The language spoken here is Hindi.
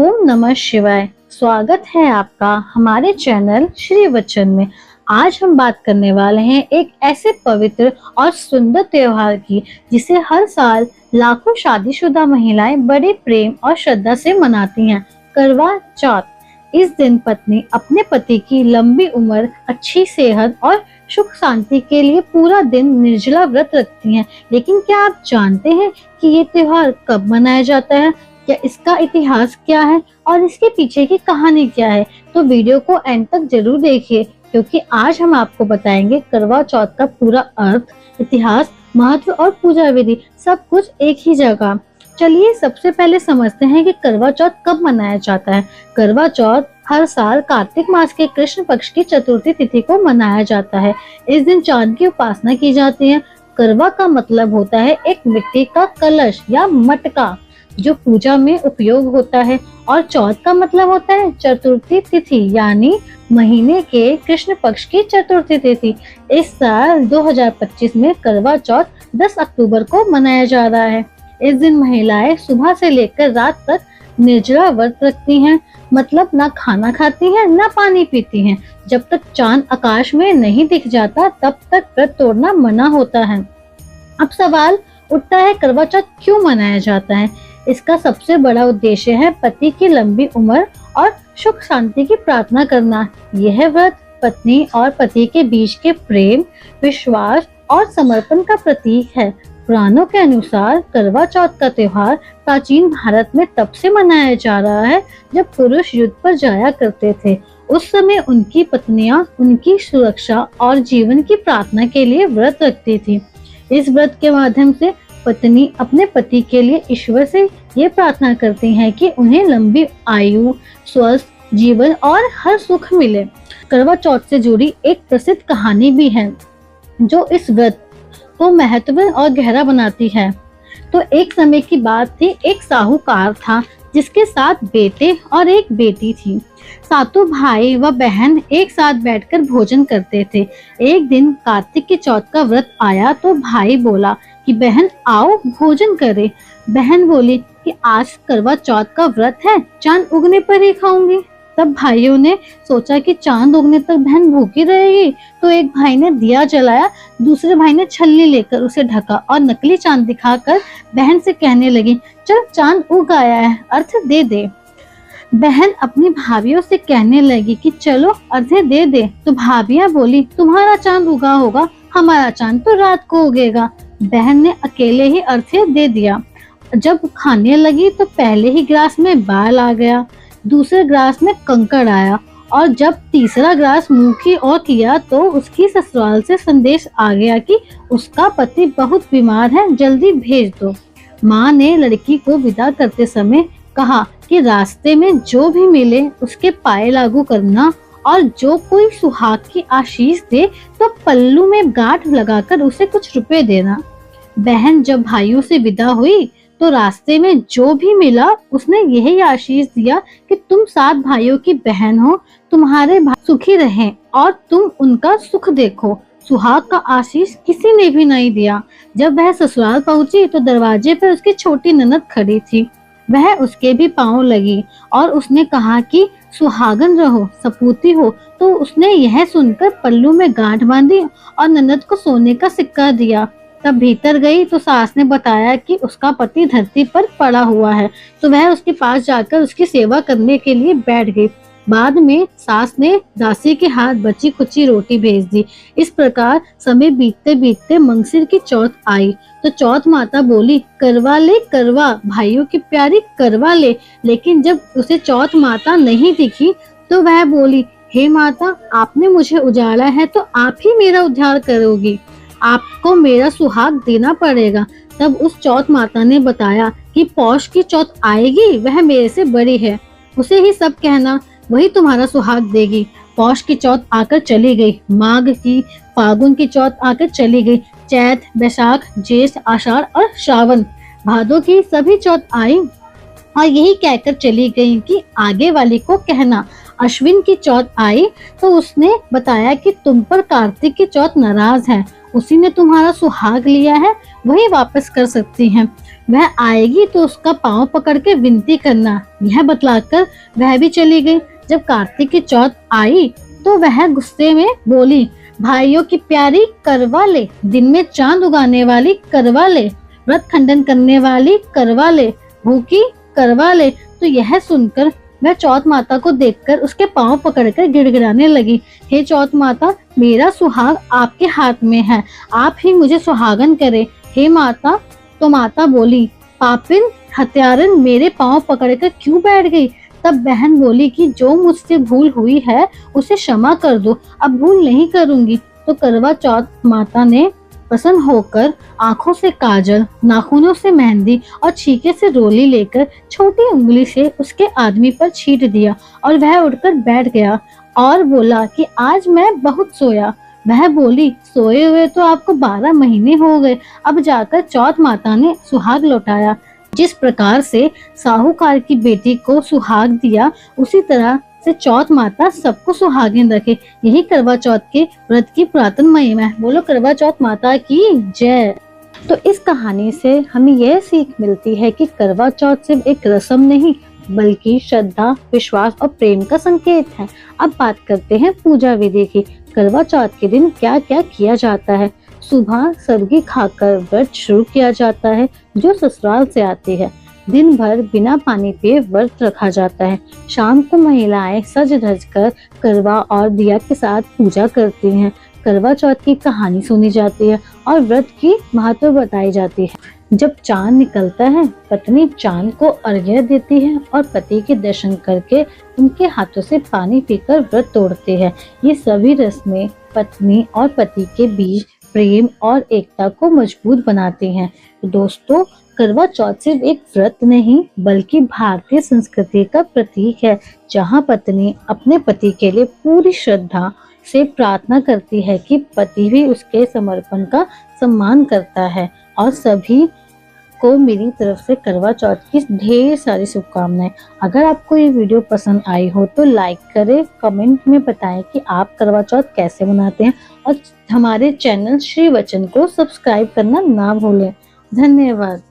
ओम नमः शिवाय। स्वागत है आपका हमारे चैनल श्री वचन में। आज हम बात करने वाले हैं एक ऐसे पवित्र और सुंदर त्योहार की जिसे हर साल लाखों शादीशुदा महिलाएं बड़े प्रेम और श्रद्धा से मनाती हैं, करवा चौथ। इस दिन पत्नी अपने पति की लंबी उम्र, अच्छी सेहत और सुख शांति के लिए पूरा दिन निर्जला व्रत रखती हैं। लेकिन क्या आप जानते हैं कि ये त्योहार कब मनाया जाता है, क्या इसका इतिहास क्या है और इसके पीछे की कहानी क्या है? तो वीडियो को एंड तक जरूर देखिए, क्योंकि आज हम आपको बताएंगे करवा चौथ का पूरा अर्थ, इतिहास, महत्व और पूजा विधि, सब कुछ एक ही जगह। चलिए सबसे पहले समझते हैं कि करवा चौथ कब मनाया जाता है। करवा चौथ हर साल कार्तिक मास के कृष्ण पक्ष की चतुर्थी तिथि को मनाया जाता है। इस दिन चांद की उपासना की जाती है। करवा का मतलब होता है एक मिट्टी का कलश या मटका जो पूजा में उपयोग होता है, और चौथ का मतलब होता है चतुर्थी तिथि, यानी महीने के कृष्ण पक्ष की चतुर्थी तिथि। इस साल 2025 में करवा चौथ 10 अक्टूबर को मनाया जा रहा है। इस दिन महिलाएं सुबह से लेकर रात तक निर्जला व्रत रखती हैं, मतलब ना खाना खाती हैं ना पानी पीती हैं। जब तक चांद आकाश में नहीं दिख जाता तब तक व्रत तोड़ना मना होता है। अब सवाल उठता है, करवा चौथ क्यों मनाया जाता है? इसका सबसे बड़ा उद्देश्य है पति की लंबी उम्र और सुख शांति की प्रार्थना करना। यह व्रत पत्नी और पति के बीच के प्रेम, विश्वास और समर्पण का प्रतीक है। पुराणों के अनुसार करवा चौथ का त्योहार प्राचीन भारत में तब से मनाया जा रहा है जब पुरुष युद्ध पर जाया करते थे। उस समय उनकी पत्नियां उनकी सुरक्षा और जीवन की प्रार्थना के लिए व्रत रखती थी। इस व्रत के माध्यम से पत्नी अपने पति के लिए ईश्वर से ये प्रार्थना करती हैं कि उन्हें लंबी आयु, स्वस्थ जीवन और हर सुख मिले। करवा चौथ से जुड़ी एक प्रसिद्ध कहानी भी है जो इस व्रत को महत्व और गहरा बनाती है। तो एक समय की बात थी, एक साहूकार था जिसके 7 बेटे और एक बेटी थी। सातों भाई व बहन एक साथ बैठकर भोजन करते थे। एक दिन कार्तिक की चौथ का व्रत आया तो भाई बोला कि बहन आओ भोजन करें। बहन बोली कि आज करवा चौथ का व्रत है, चांद उगने पर ही खाऊंगी। तब भाइयों ने सोचा कि चांद उगने तक बहन भूखी रहेगी, तो एक भाई ने दिया जलाया, दूसरे भाई ने छल्ली लेकर उसे ढका और नकली चांद दिखाकर बहन से कहने लगी, चल चांद उग आया है, अर्घ दे दे। बहन अपनी भाभियों से कहने लगी कि चलो अर्घ दे दे। तो भाभियां बोली, तुम्हारा चांद उगा होगा, हमारा चांद तो रात को उगेगा। बहन ने अकेले ही अर्घ दे दिया। जब खाने लगी तो पहले ही ग्रास में बाल आ गया, दूसरे ग्रास में कंकड़ आया, और जब तीसरा ग्रास मुंह की ओर किया तो उसकी ससुराल से संदेश आ गया कि उसका पति बहुत बीमार है, जल्दी भेज दो। माँ ने लड़की को विदा करते समय कहा कि रास्ते में जो भी मिले उसके पाए लागू करना, और जो कोई सुहाग की आशीष दे तो पल्लू में गांठ लगाकर उसे कुछ रुपए देना। बहन जब भाइयों से विदा हुई तो रास्ते में जो भी मिला उसने यही आशीष दिया कि तुम 7 भाइयों की बहन हो, तुम्हारे भाई सुखी रहें और तुम उनका सुख देखो। सुहाग का आशीष किसी ने भी नहीं दिया। जब वह ससुराल पहुंची तो दरवाजे पर उसकी छोटी ननद खड़ी थी। वह उसके भी पांव लगी और उसने कहा कि सुहागन रहो, सपूती हो। तो उसने यह सुनकर पल्लू में गांठ बांधी और ननद को सोने का सिक्का दिया। तब भीतर गई तो सास ने बताया कि उसका पति धरती पर पड़ा हुआ है, तो वह उसके पास जाकर उसकी सेवा करने के लिए बैठ गई। बाद में सास ने दासी के हाथ बची खुची रोटी भेज दी। इस प्रकार समय बीतते बीतते मंगसिर की चौथ आई तो चौथ माता बोली, करवा ले करवा, भाइयों की प्यारी करवा ले। लेकिन जब उसे चौथ माता नहीं दिखी तो वह बोली, हे माता, आपने मुझे उजाला है तो आप ही मेरा उद्धार करोगी, आपको मेरा सुहाग देना पड़ेगा। तब उस चौथ माता ने बताया कि पौष की चौथ आएगी, वह मेरे से बड़ी है, उसे ही सब कहना, वही तुम्हारा सुहाग देगी। पौष की चौथ आकर चली गई, माघ की, फागुन की चौथ आकर चली गई, चैत, बैसाख, ज्येष्ठ, आषाढ़ और श्रावण, भादों की सभी चौथ आई और यही कहकर चली गई कि आगे वाली को कहना। अश्विन की चौथ आई तो उसने बताया कि तुम पर कार्तिक की चौथ नाराज है, उसी ने तुम्हारा सुहाग लिया है, वही वापस कर सकती है। वह आएगी तो उसका पांव पकड़ के विनती करना। यह बतलाकर वह भी चली गई। जब कार्तिक की चौथ आई तो वह गुस्से में बोली, भाइयों की प्यारी करवा ले, दिन में चांद उगाने वाली करवा ले, व्रत खंडन करने वाली करवा ले, भूखी करवा ले। तो यह सुनकर वह चौथ माता को देखकर उसके पांव पकड़कर गिड़गिड़ाने लगी, हे चौथ माता, मेरा सुहाग आपके हाथ में है, आप ही मुझे सुहागन करे, हे माता। तो माता बोली, पापिन हत्यारन, मेरे पांव पकड़कर क्यों बैठ गई? तब बहन बोली कि जो मुझसे भूल हुई है उसे क्षमा कर दो, अब भूल नहीं करूंगी। तो करवा चौथ माता ने प्रसन्न होकर आंखों से काजल, नाखूनों से मेहंदी और छीके से रोली लेकर छोटी उंगली से उसके आदमी पर छींट दिया और वह उठकर बैठ गया और बोला कि आज मैं बहुत सोया। वह बोली, सोए हुए तो आपको 12 महीने हो गए। अब जाकर चौथ माता ने सुहाग लौटाया। जिस प्रकार से साहूकार की बेटी को सुहाग दिया, उसी तरह से चौथ माता सबको सुहागिन रखे। यही करवा चौथ के व्रत की पुरातन महिमा है। बोलो करवा चौथ माता की जय। तो इस कहानी से हमें यह सीख मिलती है कि करवा चौथ सिर्फ एक रस्म नहीं बल्कि श्रद्धा, विश्वास और प्रेम का संकेत है। अब बात करते हैं पूजा विधि की। करवा चौथ के दिन क्या क्या किया जाता है। सुबह सरगी खाकर व्रत शुरू किया जाता है जो ससुराल से आती है। दिन भर बिना पानी पिए व्रत रखा जाता है। शाम को महिलाएं सज धज कर करवा और दिया के साथ पूजा करती हैं। करवा चौथ की कहानी सुनी जाती है और व्रत की महत्व बताई जाती है। जब चांद निकलता है, पत्नी चांद को अर्घ्य देती है और पति के दर्शन करके उनके हाथों से पानी पीकर व्रत तोड़ती है। ये सभी रस्में पत्नी और पति के बीच प्रेम और एकता को मजबूत बनाती हैं। तो दोस्तों, करवा चौथ सिर्फ एक व्रत नहीं बल्कि भारतीय संस्कृति का प्रतीक है, जहां पत्नी अपने पति के लिए पूरी श्रद्धा से प्रार्थना करती है कि पति भी उसके समर्पण का सम्मान करता है। और सभी को मेरी तरफ से करवा चौथ की ढेर सारी शुभकामनाएं। अगर आपको ये वीडियो पसंद आई हो तो लाइक करें, कमेंट में बताएं कि आप करवा चौथ कैसे मनाते हैं और हमारे चैनल श्री वचन को सब्सक्राइब करना ना भूलें। धन्यवाद।